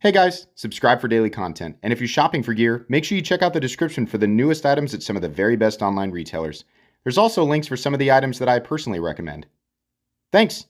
Hey guys, subscribe for daily content. And if you're shopping for gear, make sure you check out the description for the newest items at some of the very best online retailers. There's also links for some of the items that I personally recommend. Thanks!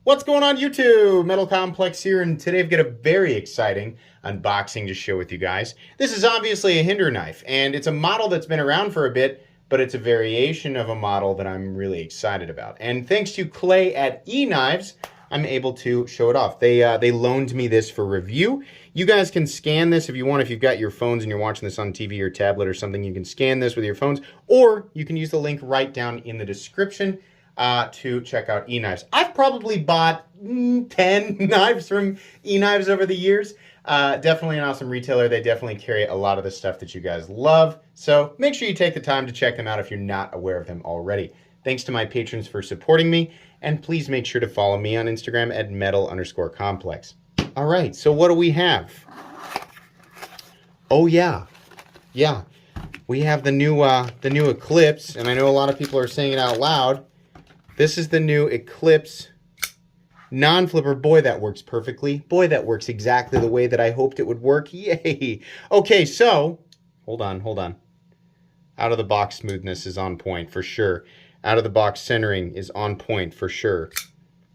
What's going on YouTube? Metal Complex here, and today I've got a very exciting unboxing to share with you guys. This is obviously a Hinder knife, and it's a model that's been around for a bit, but it's a variation of a model that I'm really excited about. And thanks to Clay at eKnives, I'm able to show it off. They loaned me this for review. You guys can scan this if you want. If you've got your phones and you're watching this on TV or tablet or something, you can scan this with your phones, or you can use the link right down in the description to check out eKnives. I've probably bought 10 knives from eKnives over the years. Definitely an awesome retailer. They definitely carry a lot of the stuff that you guys love. So make sure you take the time to check them out if you're not aware of them already. Thanks to my patrons for supporting me, and please make sure to follow me on Instagram at metal_complex. All right, so what do we have? Oh yeah, we have the new Eklipse, and I know a lot of people are saying it out loud. This is the new Eklipse non-flipper. Boy, that works perfectly. Boy, that works exactly the way that I hoped it would work. Yay! Okay, so hold on. Out of the box smoothness is on point for sure. Out of the box centering is on point for sure.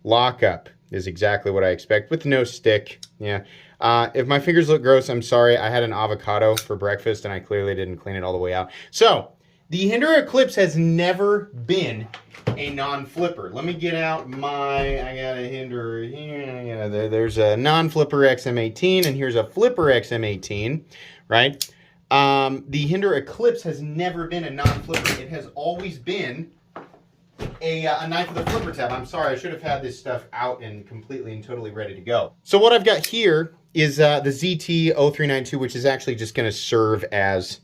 Lockup is exactly what I expect with no stick. Yeah. If my fingers look gross, I'm sorry. I had an avocado for breakfast and I clearly didn't clean it all the way out. So the Hinder Eklipse has never been a non-flipper. Let me get out I got a Hinder here. Yeah, there's a non-flipper XM18 and here's a flipper XM18, right? The Hinder Eklipse has never been a non-flipper. It has always been a knife with a flipper tab. I'm sorry, I should have had this stuff out and completely and totally ready to go. So what I've got here is the ZT-0392, which is actually just going to serve as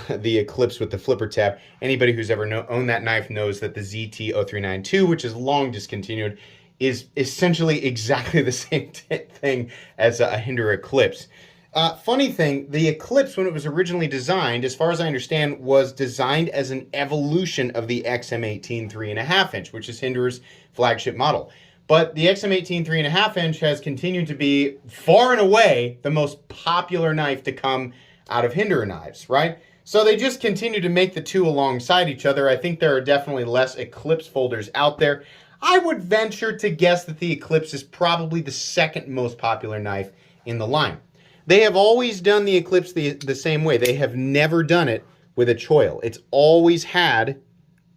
the Eklipse with the flipper tab. Anybody who's ever owned that knife knows that the ZT-0392, which is long discontinued, is essentially exactly the same thing as a Hinder Eklipse. Funny thing, the Eklipse, when it was originally designed, as far as I understand, was designed as an evolution of the XM18 3.5 inch, which is Hinder's flagship model. But the XM18 3.5 inch has continued to be far and away the most popular knife to come out of Hinder knives, right? So they just continue to make the two alongside each other. I think there are definitely less Eklipse folders out there. I would venture to guess that the Eklipse is probably the second most popular knife in the line. They have always done the Eklipse the same way. They have never done it with a choil. It's always had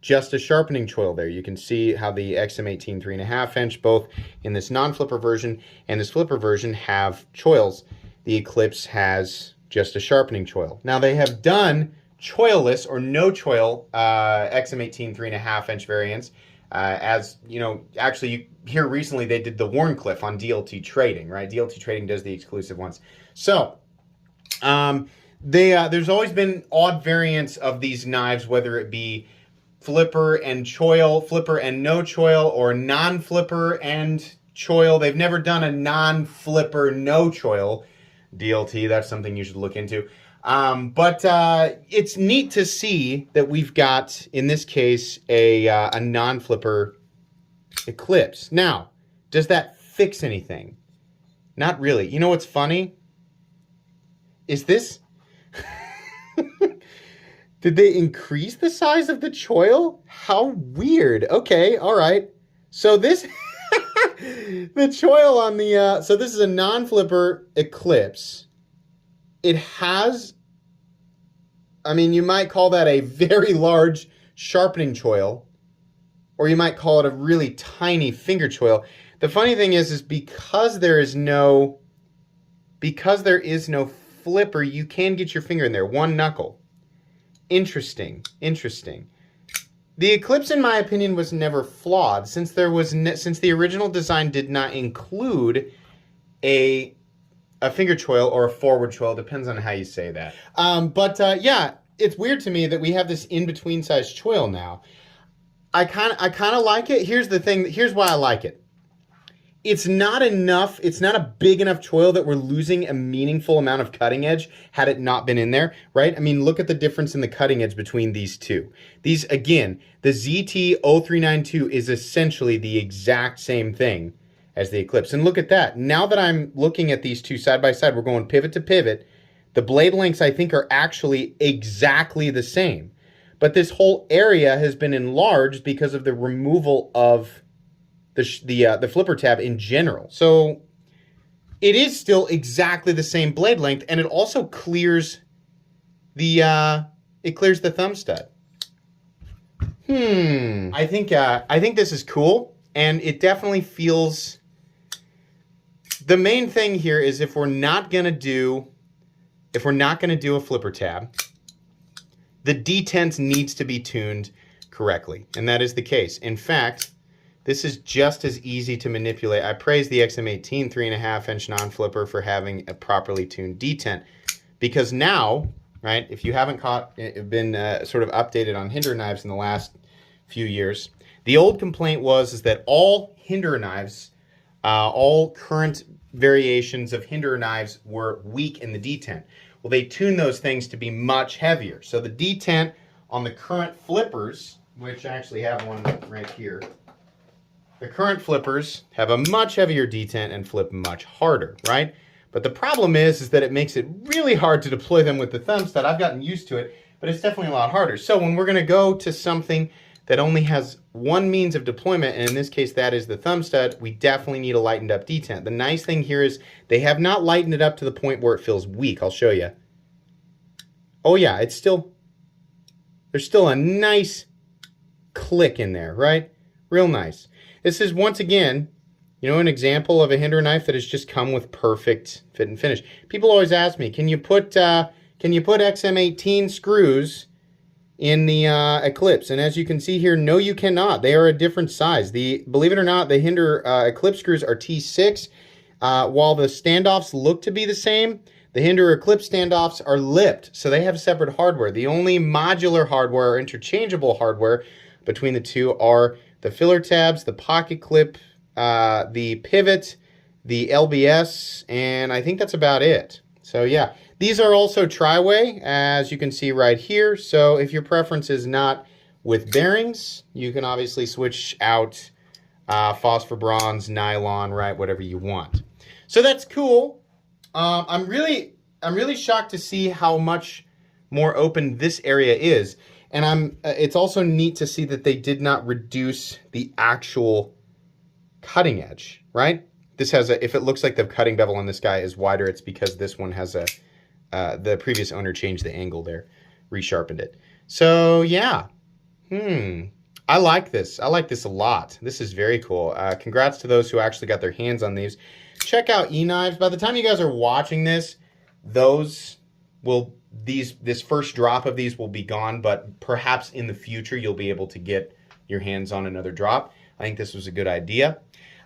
just a sharpening choil there. You can see how the XM18 3.5 inch, both in this non-flipper version and this flipper version, have choils. The Eklipse has just a sharpening choil. Now they have done choilless or no choil XM18 3.5 inch variants. As you know, actually here recently they did the Warncliffe on DLT Trading, right? DLT Trading does the exclusive ones. So there's always been odd variants of these knives, whether it be flipper and choil, flipper and no choil, or non-flipper and choil. They've never done a non-flipper no choil DLT. That's something you should look into. But it's neat to see that we've got, in this case, a non-flipper Eklipse. Now, does that fix anything? Not really. You know what's funny? Is this... Did they increase the size of the choil? How weird. Okay, all right. So this... the choil on the... so this is a non-flipper Eklipse. It has, I mean, you might call that a very large sharpening choil, or you might call it a really tiny finger choil. The funny thing is because there is no flipper, you can get your finger in there, one knuckle. Interesting. The Eklipse, in my opinion, was never flawed, since the original design did not include a finger choil or a forward choil, depends on how you say that. Yeah, it's weird to me that we have this in-between size choil now. I kind of like it. Here's the thing. Here's why I like it. It's not enough. It's not a big enough choil that we're losing a meaningful amount of cutting edge had it not been in there, right? I mean, look at the difference in the cutting edge between these two. These, again, the ZT-0392 is essentially the exact same thing as the Eklipse. And look at that. Now that I'm looking at these two side by side, we're going pivot to pivot. The blade lengths, I think, are actually exactly the same. But this whole area has been enlarged because of the removal of the flipper tab in general. So it is still exactly the same blade length, and it also clears the thumb stud. I think this is cool, and it definitely feels. The main thing here is if we're not gonna do a flipper tab, the detent needs to be tuned correctly, and that is the case. In fact, this is just as easy to manipulate. I praise the XM18 3.5-inch non-flipper for having a properly tuned detent, because now, right, if you haven't been sort of updated on hinder knives in the last few years, the old complaint was that all hinder knives, all current variations of hinder knives were weak in the detent. Well, they tuned those things to be much heavier. So the detent on the current flippers, which I actually have one right here, the current flippers have a much heavier detent and flip much harder, right? But the problem is that it makes it really hard to deploy them with the thumb stud. I've gotten used to it, but it's definitely a lot harder. So when we're gonna go to something that only has one means of deployment, and in this case that is the thumb stud, we definitely need a lightened up detent. The nice thing here is they have not lightened it up to the point where it feels weak. I'll show you. Oh yeah, there's still a nice click in there, right? Real nice. This is, once again, you know, an example of a hinder knife that has just come with perfect fit and finish. People always ask me, can you put XM18 screws in the Eklipse? And as you can see here, no, you cannot. They are a different size. Believe it or not, the hinder Eklipse screws are T6. While the standoffs look to be the same, the hinder Eklipse standoffs are lipped, so they have separate hardware. The only modular hardware or interchangeable hardware between the two are the filler tabs, the pocket clip, the pivot, the LBS, and I think that's about it. So yeah, these are also tri-way, as you can see right here. So if your preference is not with bearings, you can obviously switch out phosphor bronze, nylon, right, whatever you want. So that's cool. I'm really shocked to see how much more open this area is. And it's also neat to see that they did not reduce the actual cutting edge, right? This has if it looks like the cutting bevel on this guy is wider, it's because this one has the previous owner changed the angle there, resharpened it. So yeah, I like this. I like this a lot. This is very cool. Congrats to those who actually got their hands on these. Check out eKnives. By the time you guys are watching this, this first drop of these will be gone, but perhaps in the future you'll be able to get your hands on another drop. I think this was a good idea.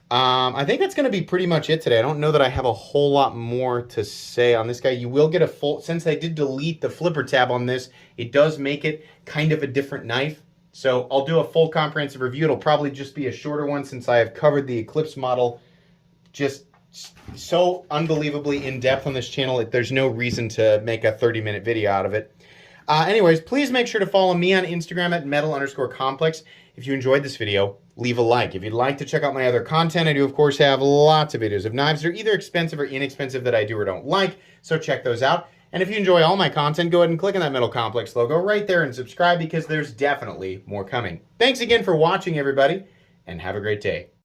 I think that's going to be pretty much it today. I don't know that I have a whole lot more to say on this guy. You will get a full, since I did delete the flipper tab on this, it does make it kind of a different knife. So I'll do a full comprehensive review. It'll probably just be a shorter one since I have covered the Eklipse model just so unbelievably in depth on this channel. There's no reason to make a 30-minute video out of it. Anyways, please make sure to follow me on Instagram at metal_complex. If you enjoyed this video, leave a like. If you'd like to check out my other content, I do, of course, have lots of videos of knives that are either expensive or inexpensive that I do or don't like, so check those out. And if you enjoy all my content, go ahead and click on that Metal Complex logo right there and subscribe, because there's definitely more coming. Thanks again for watching, everybody, and have a great day.